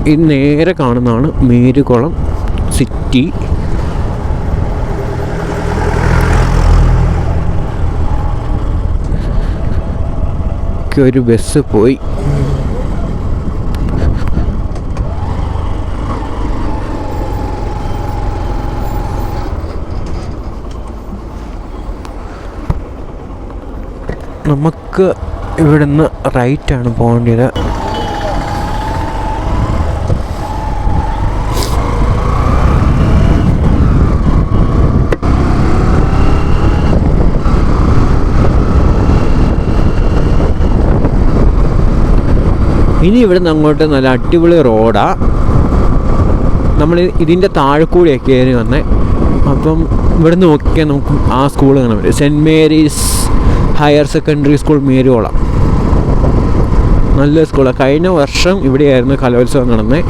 ഈ നേരെ കാണുന്നതാണ് മേരുകുളം സിറ്റി. ഒരു ബസ് പോയി. നമുക്ക് ഇവിടുന്ന് റൈറ്റാണ് പോകേണ്ടത്. ഇനി ഇവിടുന്ന് അങ്ങോട്ട് നല്ല അടിപൊളി റോഡാണ്. നമ്മൾ ഇതിൻ്റെ താഴെക്കൂടെയൊക്കെ കയറി വന്നേ. അപ്പം ഇവിടെ നോക്കിയാൽ നമുക്ക് ആ സ്കൂൾ കാണാൻ പറ്റും. Saint Mary's higher secondary school Merukulam. നല്ല സ്കൂളാണ്. കഴിഞ്ഞ വർഷം ഇവിടെയായിരുന്നു കലോത്സവം നടന്നത്.